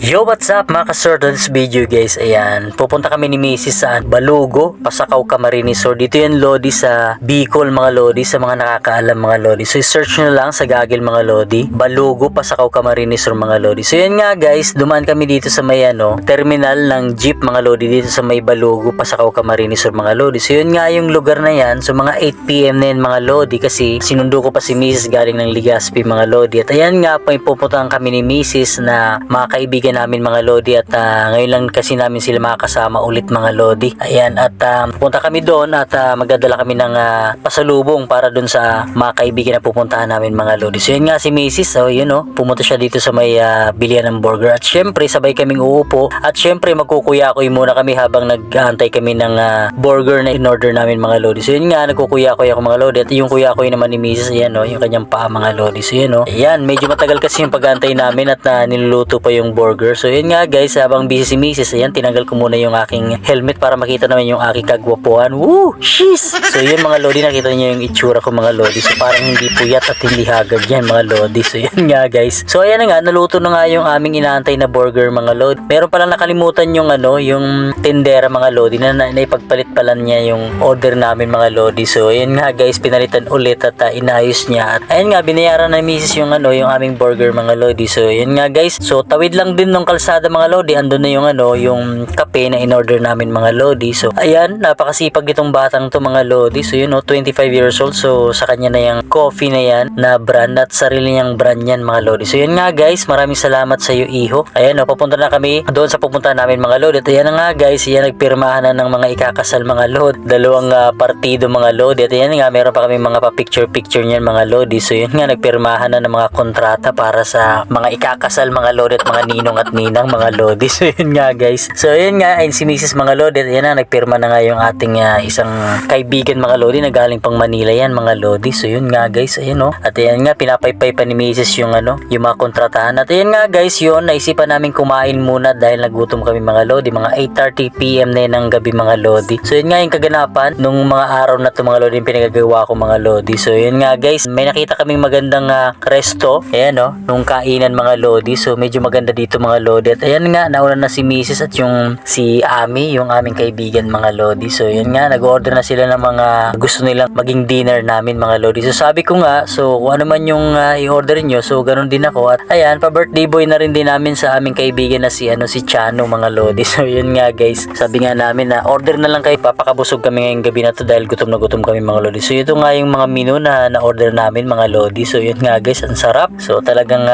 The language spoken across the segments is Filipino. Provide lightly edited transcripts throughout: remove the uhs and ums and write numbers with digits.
Yo, what's up mga ka-sir? This video guys, ayan, pupunta kami ni Mrs. sa Balugo, Pasakaw, Camarines Sur. Dito yan Lodi sa Bicol mga Lodi, sa mga nakakaalam mga Lodi. So search nyo lang sa Google mga Lodi, Balugo, Pasakaw, Camarines Sur mga Lodi. So yan nga guys, dumaan kami dito sa may terminal ng jeep mga Lodi, dito sa may Balugo, Pasakaw, Camarines Sur mga Lodi. So yun nga yung lugar na yan, so mga 8 PM na yan mga Lodi, kasi sinundo ko pa si Mrs. galing ng Legazpi mga Lodi. At ayan nga, pupuntahan kami ni Mrs. na mga kaibigan namin mga Lodi, at ngayon lang kasi namin sila makakasama ulit mga Lodi. Ayan, at pupunta kami doon at magdadala kami ng pasalubong para doon sa mga kaibigan na pupuntahan namin mga Lodi. So yun nga si Mrs. So yun pumunta siya dito sa may bilihan ng burger, at syempre sabay kaming uupo, at syempre magkukuya-kuy muna kami habang nag-aantay kami ng burger na in-order namin mga Lodi. So yun nga, nagkukuya-kuy ako mga Lodi, at yung kuya-kuy naman ni Mrs. Ayan yung kanyang paa mga Lodi. So yun ayan, medyo matagal kasi yung pag-aantay namin, at niluluto pa yung burger. So yun nga guys, habang busy si Mrs. ayan, tinanggal ko muna yung aking helmet para makita naman yung aking kagwapuan. Woo! Sheesh! So yun mga Lodi, nakita niyo yung itsura ko mga Lodi. So parang hindi puyat at hindi hagard yan mga Lodi. So yun nga guys. So ayan na nga, naluto na nga yung aming inaantay na burger mga Lodi. Meron palang nakalimutan yung yung tindera mga Lodi, na naipagpalit pala niya yung order namin mga Lodi. So ayan nga guys, pinalitan ulit at inayos niya. At ayan nga, binayaran na Mrs. yung yung aming burger mga Lodi. So ayan nga guys. So tawid lang din ng kalsada mga Lodi, andun na yung kape na in-order namin mga Lodi. So ayan, napakasipag itong batang to mga Lodi. So yun 25 years old. So sa kanya na yung coffee na yan na brand, at sarili niyang brand yan mga Lodi. So yun nga guys, maraming salamat sa iyo iho. Ayan papunta na kami doon sa pupunta namin mga Lodi. At ayan na nga guys, yan nagpirmahan na ng mga ikakasal mga Lodi, dalawang partido mga Lodi. At ayan nga, meron pa kami mga pa-picture niyan mga Lodi. So yun nga, nagpirmahan na ng mga kontrata para sa mga ikakasal mga Lodi, at mga ninong at ninang mga Lodi. So yun nga guys. So yun nga, ayun si Mrs. mga Lodi, at yan na, nagpirma na nga yung ating isang kaibigan mga Lodi na galing pang Manila yan mga Lodi. So yun nga guys, ayun at ayan nga, pinapaypay pa ni Mrs. yung yung mga kontratahan. At ayan nga guys, yun, naisipan namin kumain muna dahil nagutom kami mga Lodi. Mga 8:30 PM na yun ng gabi mga Lodi. So yun nga yung kaganapan nung mga araw na to mga Lodi, yung pinagagawa ko mga Lodi. So yun nga guys, may nakita kaming magandang resto, ayan nung kainan mga Lodi. So medyo maganda dito mga Lodi. At ayan nga, nauna na si Mrs. at yung si Ami, yung aming kaibigan mga Lodi. So yun nga, nag-order na sila ng mga gusto nilang maging dinner namin mga Lodi. So sabi ko nga, so kung ano man yung i-order nyo, so ganun din ako. At ayan, pa-birthday boy na rin din namin sa aming kaibigan na si si Chano mga Lodi. So yun nga guys, sabi nga namin na order na lang kayo, papakabusog kami ngayong gabi na to dahil gutom na gutom kami mga Lodi. So ito nga yung mga menu na na-order namin mga Lodi. So yun nga guys, ang sarap. So talagang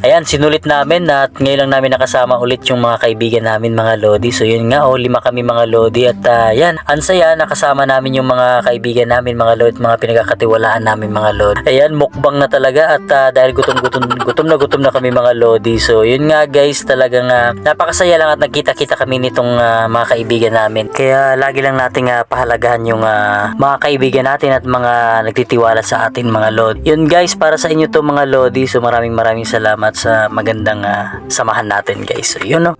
ayan, sinulit namin, at ngayon lang namin nakasama ulit yung mga kaibigan namin mga Lodi. So yun nga, 5 kami mga Lodi, at yan, ang saya, nakasama namin yung mga kaibigan namin mga Lodi, mga pinagkakatiwalaan namin mga Lodi. Ayan, mukbang na talaga, at dahil gutom na kami mga Lodi. So yun nga guys, talagang napakasaya lang, at nagkita-kita kami nitong mga kaibigan namin. Kaya lagi lang nating pahalagahan yung mga kaibigan natin at mga nagtitiwala sa atin mga Lodi. Yun guys, para sa inyo to mga Lodi. So maraming salamat sa magandang samahan natin guys. So yun